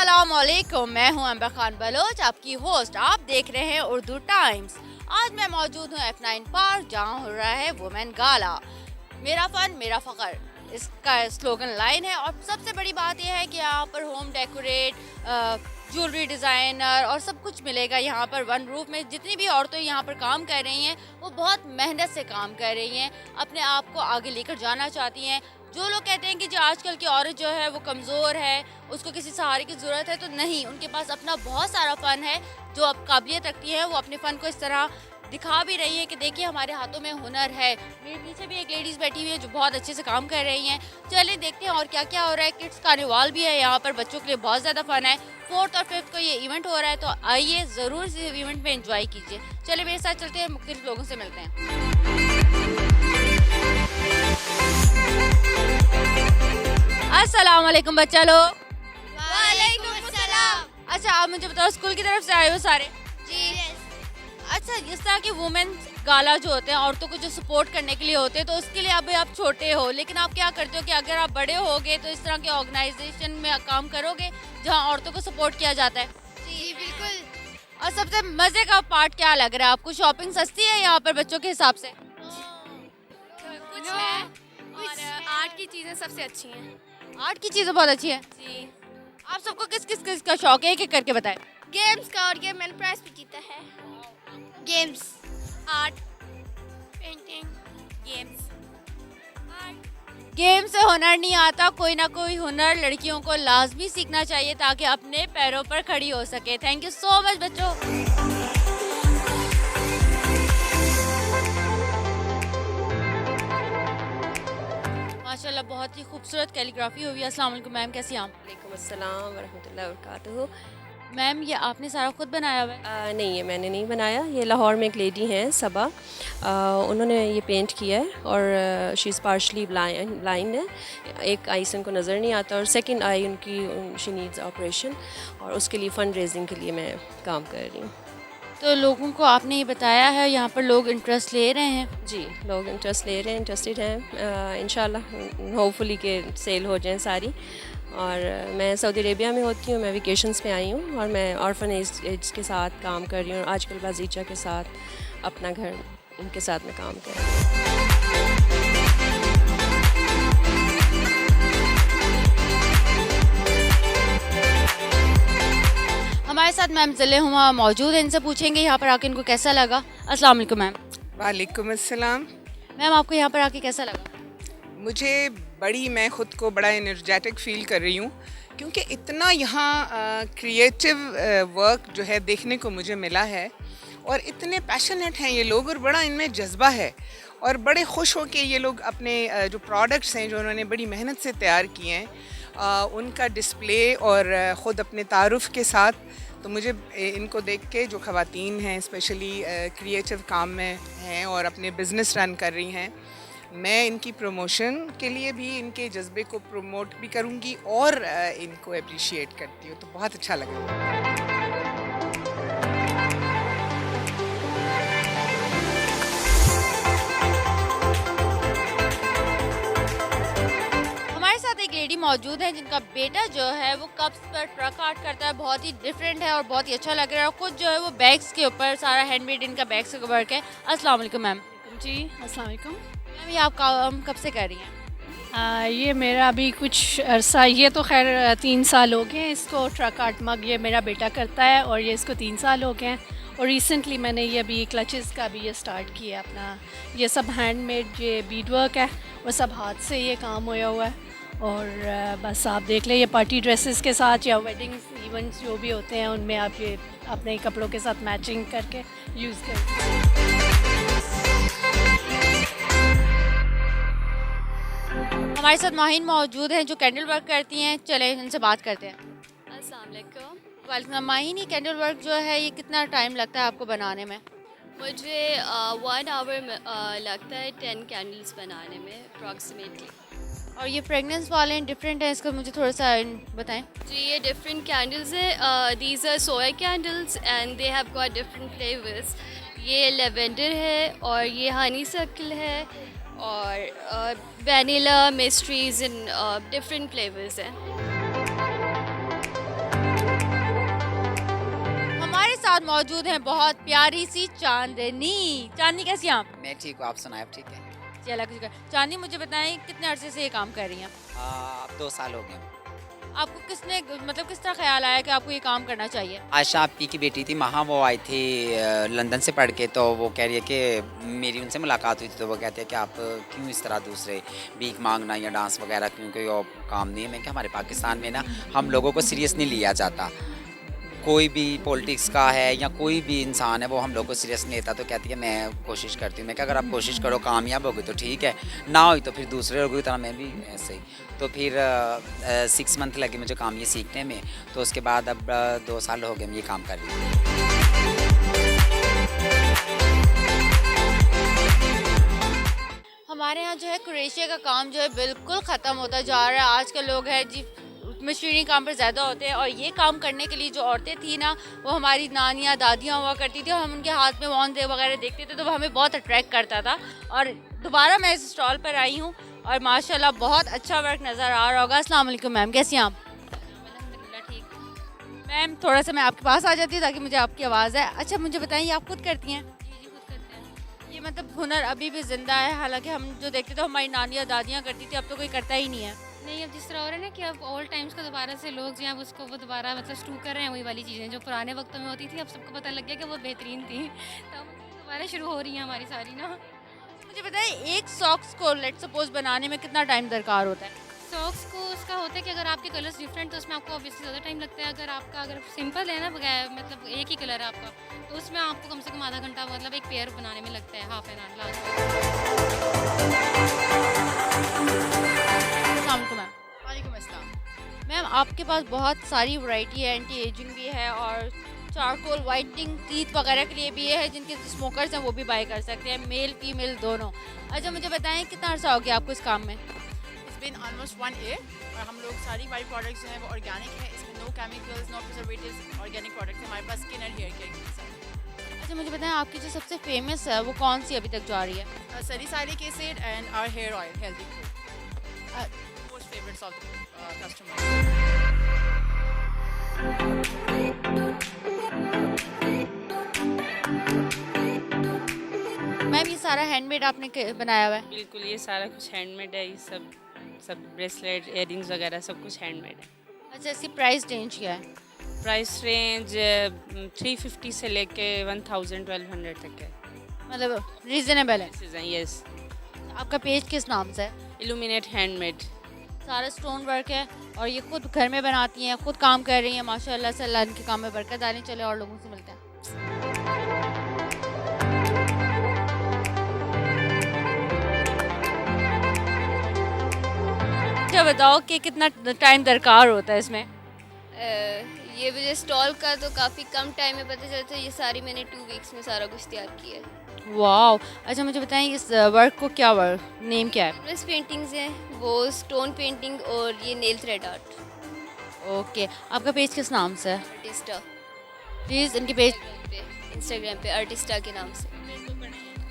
अस्सलामुअलैकुम, मैं हूं अंबर खान बलोच, आपकी होस्ट। आप देख रहे हैं उर्दू टाइम्स। आज मैं मौजूद हूं F9 पार्क, जहां हो रहा है वुमेन गाला। मेरा फन मेरा फ़ख्र, इसका स्लोगन लाइन है। और सबसे बड़ी बात यह है कि यहाँ पर होम डेकोरेट, ज्वेलरी डिज़ाइनर और सब कुछ मिलेगा यहाँ पर वन रूफ में। जितनी भी औरतें यहाँ पर काम कर रही हैं वो बहुत मेहनत से काम कर रही हैं, अपने आप को आगे लेकर जाना चाहती हैं। जो लोग कहते हैं कि जो आजकल की औरत जो है वो कमज़ोर है, उसको किसी सहारे की ज़रूरत है, तो नहीं, उनके पास अपना बहुत सारा फ़न है। जो अब काबिलियत रखती है वो अपने फ़न को इस तरह दिखा भी रही है कि देखिए हमारे हाथों में हुनर है। मेरे पीछे भी एक लेडीज़ बैठी हुई है जो बहुत अच्छे से काम कर रही हैं। चलिए देखते हैं और क्या क्या हो रहा है। किड्स कार्निवाल भी है यहाँ पर, बच्चों के लिए बहुत ज़्यादा फ़न है। 4th और 5th को ये इवेंट हो रहा है, तो आइए ज़रूर इस इवेंट में एंजॉय कीजिए। चलिए मेरे साथ चलते हैं, मुख्तलिफ लोगों से मिलते हैं। अस्सलाम वालेकुम बच्चा लोग। वालेकुम अस्सलाम। अच्छा, आप मुझे बताओ, स्कूल की तरफ से आए हो सारे? जी। अच्छा, जिस तरह के वुमेन गाला जो होते हैं, औरतों को जो सपोर्ट करने के लिए होते हैं, तो उसके लिए अभी आप छोटे हो, लेकिन आप क्या करते हो कि अगर आप बड़े होगे तो इस तरह के ऑर्गेनाइजेशन में काम करोगे जहां औरतों को सपोर्ट किया जाता है। जी बिल्कुल। और सबसे मज़े का पार्ट क्या लग रहा है आपको? शॉपिंग सस्ती है यहाँ पर बच्चों के हिसाब से? कुछ है और आर्ट की चीज़ें सबसे अच्छी हैं। आर्ट की चीज़ें बहुत अच्छी है। जी। आप सबको किस किस किस का शौक है, एक एक करके बताएं। गेम्स का, और ये मैंने प्राइज भी जीता है। Games, art, painting, games. Game से हुनर नहीं आता, कोई ना कोई हुनर लड़कियों को लाजमी सीखना चाहिए ताकि अपने पैरों पर खड़ी हो सके। थैंक यू सो मच बच्चों। माशाल्लाह, बहुत ही खूबसूरत कैलीग्राफी हुई है। अस्सलाम वालेकुम मैम, कैसी हैं आप? वालेकुम अस्सलाम वरहमतुल्लाहि वबरकातुहू। मैम, ये आपने सारा खुद बनाया हुआ है? नहीं, ये मैंने नहीं बनाया। ये लाहौर में एक लेडी हैं सबा, उन्होंने ये पेंट किया है और शी इज़ पार्शली ब्लाइंड है। एक आई से उनको नज़र नहीं आता और सेकंड आई उनकी शी नीड्स ऑपरेशन, और उसके लिए फ़ंड रेजिंग के लिए मैं काम कर रही हूँ। तो लोगों को आपने ये बताया है, यहाँ पर लोग इंटरेस्ट ले रहे हैं? जी, लोग इंटरेस्ट ले रहे हैं, इंटरेस्टेड हैं। इंशाल्लाह होपफुली के सेल हो जाएँ सारी। और मैं सऊदी अरेबिया में होती हूँ, मैं वेकेशंस पे आई हूँ और मैं ऑर्फन एज के साथ काम कर रही हूँ। आजकल बाजीचा के साथ अपना घर, उनके साथ मैं काम कर रही हूँ। हमारे साथ मैम ज़िले हुमा मौजूद हैं, इनसे पूछेंगे यहाँ पर आके इनको कैसा लगा। अस्सलाम वालेकुम मैम। वालेकुम अस्सलाम। मैम, आपको यहाँ पर आके कैसा लगा? मैं ख़ुद को बड़ा एनर्जेटिक फ़ील कर रही हूँ, क्योंकि इतना यहाँ क्रिएटिव वर्क जो है देखने को मुझे मिला है, और इतने पैशनेट हैं ये लोग, और बड़ा इनमें जज्बा है, और बड़े खुश हो के ये लोग अपने जो प्रोडक्ट्स हैं जो उन्होंने बड़ी मेहनत से तैयार किए हैं, उनका डिस्प्ले और ख़ुद अपने तारुफ़ के साथ, तो मुझे इनको देख के, जो ख़वातीन हैं स्पेशली क्रिएटिव काम में हैं और अपने बिज़नेस रन कर रही हैं, मैं इनकी प्रमोशन के लिए भी इनके जज्बे को प्रमोट भी करूँगी और इनको अप्रिशिएट करती हूँ। तो बहुत अच्छा लगा। हमारे साथ एक लेडी मौजूद है जिनका बेटा जो है वो कप्स पर ट्रक आर्ट करता है। बहुत ही डिफरेंट है और बहुत ही अच्छा लग रहा है, और खुद जो है वो बैग्स के ऊपर सारा हैंडमेड इनका बैग्स का वर्क है। अस्सलाम वालेकुम मैम। जी अस्सलाम वालेकुम। मैम, ये आप काम कब से कर रही हैं? ये मेरा अभी कुछ अरसा, ये तो खैर 3 साल हो गए हैं इसको। ट्रक आर्ट मग ये मेरा बेटा करता है और ये इसको 3 साल हो गए हैं। और रिसेंटली मैंने ये अभी क्लचेस का भी ये स्टार्ट किया अपना। ये सब हैंडमेड ये बीड वर्क है, वो सब हाथ से ये काम होया हुआ है। और बस आप देख लें, ये पार्टी ड्रेसेस के साथ या वेडिंग इवेंट्स जो भी होते हैं उनमें आप ये अपने कपड़ों के साथ मैचिंग करके यूज़ करते हैं। हमारे साथ माहिन मौजूद हैं जो कैंडल वर्क करती हैं। चले इनसे बात करते हैं। अस्सलाम वालेकुम। वालेकुम। माहिन, ये कैंडल वर्क जो है ये कितना टाइम लगता है आपको बनाने में? मुझे 1 आवर लगता है 10 कैंडल्स बनाने में अप्रॉक्सीमेटली। और ये फ्रेगनेंस वाले हैं, डिफरेंट है, इसका मुझे थोड़ा सा बताएं। जी, ये डिफरेंट कैंडल्स है। These are soya candles and they have got different flavours. ये लेवेंडर है और ये हनी सर्कल है और vanilla mysteries in different flavours हैं। साथ मौजूद हैं बहुत प्यारी सी चांदनी। चांदनी कैसी हैं आप? मैं ठीक हूँ, आप सुनाए आप ठीक है? जी अल्लाह का शुक्र। चांदनी मुझे बताएं कितने अरसे से ये काम कर रही हैं? अब 2 साल हो गए। आपको किसने मतलब किस तरह ख्याल आया कि आपको ये काम करना चाहिए? आशा आपी की बेटी थी, वहाँ वो आई थी लंदन से पढ़ के, तो वो कह रही है कि मेरी उनसे मुलाकात हुई थी, तो वो कहते हैं कि आप क्यों इस तरह दूसरे भीख मांगना या डांस वगैरह क्योंकि वो काम नहीं है। मैं क्या, हमारे पाकिस्तान में ना हम लोगों को सीरियस नहीं लिया जाता। कोई भी पॉलिटिक्स का है या कोई भी इंसान है वो हम लोग को सीरियस नहीं लेता। तो कहती है मैं कोशिश करती हूँ। मैं क्या, अगर आप कोशिश करो कामयाब होगी तो ठीक है, ना हुई तो फिर दूसरे लोगों की तरह मैं भी ऐसे ही। तो फिर 6 मंथ लगे मुझे काम ये सीखने में, तो उसके बाद अब 2 साल हो गए हम ये काम कर रही हूँ। हमारे यहाँ जो है क्रोएशिया का काम जो है बिल्कुल ख़त्म होता जा रहा है। आजकल लोग हैं जी मशीनी काम पर ज़्यादा होते हैं, और ये काम करने के लिए जो औरतें थी ना, वो हमारी नानियाँ दादियाँ हुआ करती थी, और हम उनके हाथ में वॉन्स वगैरह देखते थे तो वो हमें बहुत अट्रैक्ट करता था। और दोबारा मैं इस स्टॉल पर आई हूँ और माशाल्लाह बहुत अच्छा वर्क नज़र आ रहा होगा। अस्सलाम वालेकुम मैम, कैसी हैं आप? ठीक। मैम थोड़ा सा मैं आपके पास आ जाती हूँ ताकि मुझे आपकी आवाज़ है। अच्छा मुझे बताइए, आप खुद करती हैं? जी खुद करते हैं। ये मतलब हुनर अभी भी ज़िंदा है? हालांकि हम जो देखते थे हमारी नानियाँ दादियाँ करती थी, अब तो कोई करता ही नहीं है। नहीं, अब जिस तरह हो रहा है ना कि अब ओल्ड टाइम्स का दोबारा से लोग जो हैं उसको वो दोबारा मतलब स्टू कर रहे हैं, वही वाली चीज़ें जो पुराने वक्तों में होती थी अब सबको पता लग गया कि वो बेहतरीन थी, तब दोबारा शुरू हो रही हैं हमारी सारी ना। मुझे बताइए एक सॉक्स को लेट सपोज बनाने में कितना टाइम दरकार होता है? सॉक्स को उसका होता है कि अगर आपके कलर्स डिफरेंट तो उसमें आपको ऑब्वियसली ज़्यादा टाइम लगता है। अगर सिंपल है ना, बगैर मतलब एक ही कलर है आपका, तो उसमें आपको कम से कम आधा घंटा मतलब एक पेयर बनाने में लगता है, हाफ एन आवर लास्ट। वालेकुम अस्सलाम। मैम आपके पास बहुत सारी वैरायटी है, एंटी एजिंग भी है और चारकोल वाइटनिंग टीथ वगैरह के लिए भी है, जिनके स्मोकर्स हैं वो भी बाय कर सकते हैं, मेल फीमेल दोनों। अच्छा मुझे बताएं कितना अर्सा हो गया आपको इस काम में? It's been almost 1 year और हम लोग सारी हमारी प्रोडक्ट्स जो हैं वो ऑर्गेनिक है, इसमें no chemicals no preservatives, organic products हैं हमारे पास स्किन एंड हेयर केयर के साथ। अच्छा मुझे बताएं आपकी जो सबसे फेमस है वो कौन सी अभी तक जा रही है? Salicylic acid and our hair oil healthy food, most favourites of customers. Ma'am ये सारा हैंडमेड आपने बनाया हुआ है? बिल्कुल, ये सारा कुछ हैंडमेड है। ये सब ब्रेसलेट इयररिंग्स वगैरह सब कुछ हैंडमेड है। अच्छा इसकी प्राइस रेंज क्या है? प्राइस रेंज 350 से लेके 1000-1200 तक है। मतलब रीजनेबल है? यस। आपका पेज किस नाम से है? Illuminate handmade. सारा स्टोन वर्क है और ये खुद घर में बनाती हैं, खुद काम कर रही हैं, माशाल्लाह से। अल्लाह इनके काम में बरकत डालें। चले और लोगों से मिलते हैं। अच्छा बताओ कि कितना टाइम दरकार होता है इसमें? ये मुझे स्टॉल का तो काफ़ी कम टाइम में पता चलता है। ये सारी मैंने 2 वीक्स में सारा कुछ तैयार किया है। वाओ। अच्छा मुझे बताएं इस वर्क को क्या वर्क नेम क्या है? प्लस पेंटिंग्स हैं, वो स्टोन पेंटिंग और ये नेल थ्रेड आर्ट। ओके आपका पेज किस नाम से है? आर्टिस्टा। प्लीज़ इनकी पेज। इंस्टाग्राम पे आर्टिस्टा के नाम से।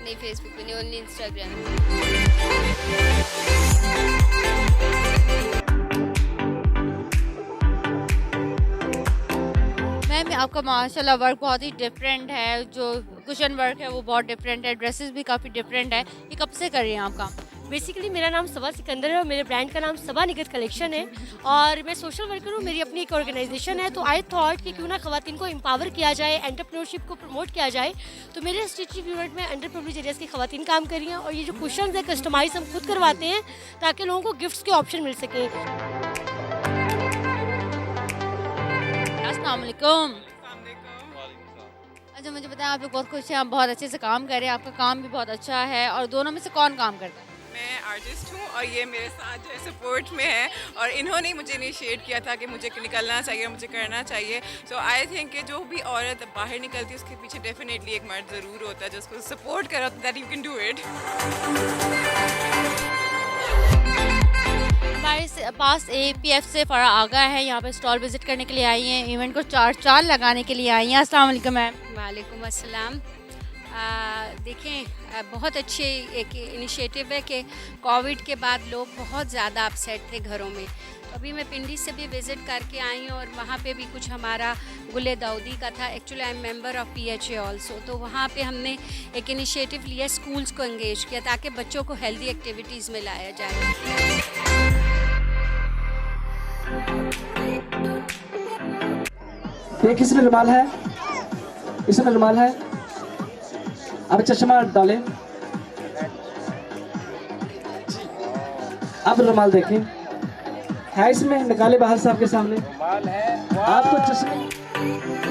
नहीं फेसबुक पे नहीं, ओनली इंस्टाग्राम। मैम आपका माशाल्लाह वर्क बहुत ही डिफरेंट है, जो कुशन वर्क है वो बहुत डिफरेंट है, ड्रेसेस भी काफ़ी डिफरेंट है। ये कब से कर रही हैं आप काम? बेसिकली मेरा नाम सबा सिकंदर है और मेरे ब्रांड का नाम सबा निगत कलेक्शन है और मैं सोशल वर्कर हूँ। मेरी अपनी एक ऑर्गेनाइजेशन है, तो आई थॉट कि क्यों ना ख़वातीन को एम्पावर किया जाए, एंटरप्रेन्योरशिप को प्रमोट किया जाए। तो मेरे स्टिचिंग यूनिट में अंडर प्रिविलेज एरियाज की ख़वातीन काम कर रही हैं और ये जो कुशन है कस्टमाइज हम खुद करवाते हैं ताकि लोगों को गिफ्ट्स के ऑप्शन मिल सकें। अस्सलाम वालेकुम। अच्छा मुझे बताएं, आप लोग बहुत खुश हैं, आप बहुत अच्छे से काम कर रहे हैं, आपका काम भी बहुत अच्छा है, और दोनों में से कौन काम करता है? मैं आर्टिस्ट हूँ और ये मेरे साथ जो है सपोर्ट में है, और इन्होंने मुझे इनिशिएट किया था कि मुझे निकलना चाहिए, मुझे करना चाहिए। सो आई थिंक कि जो भी औरत बाहर निकलती है उसके पीछे डेफिनेटली एक मर्द ज़रूर होता है जो उसको सपोर्ट करा that you can do it. हमारे पास APF से फ़रा आगा है, यहाँ पे स्टॉल विज़िट करने के लिए आई हैं, इवेंट को चार लगाने के लिए आई हैं। अस्सलाम वालेकुम मैम। वालेकुम अस्सलाम। देखें, बहुत अच्छी एक इनिशिएटिव है कि कोविड के बाद लोग बहुत ज़्यादा अपसेट थे घरों में, अभी मैं पिंडी से भी विज़िट करके आई हूँ और वहाँ पे भी कुछ हमारा गुले दाऊदी का था। Actually I am member of PHA also, तो वहाँ पे हमने एक इनिशिएटिव लिया, स्कूल्स को एंगेज किया ताकि बच्चों को हेल्दी एक्टिविटीज़ में लाया जाए। ये किसमें रुमाल है? इसमें रुमाल है। अब चश्मा डालें। अब रुमाल देखें, है इसमें, निकाले बाहर साहब के सामने। रुमाल है। आप तो चश्मे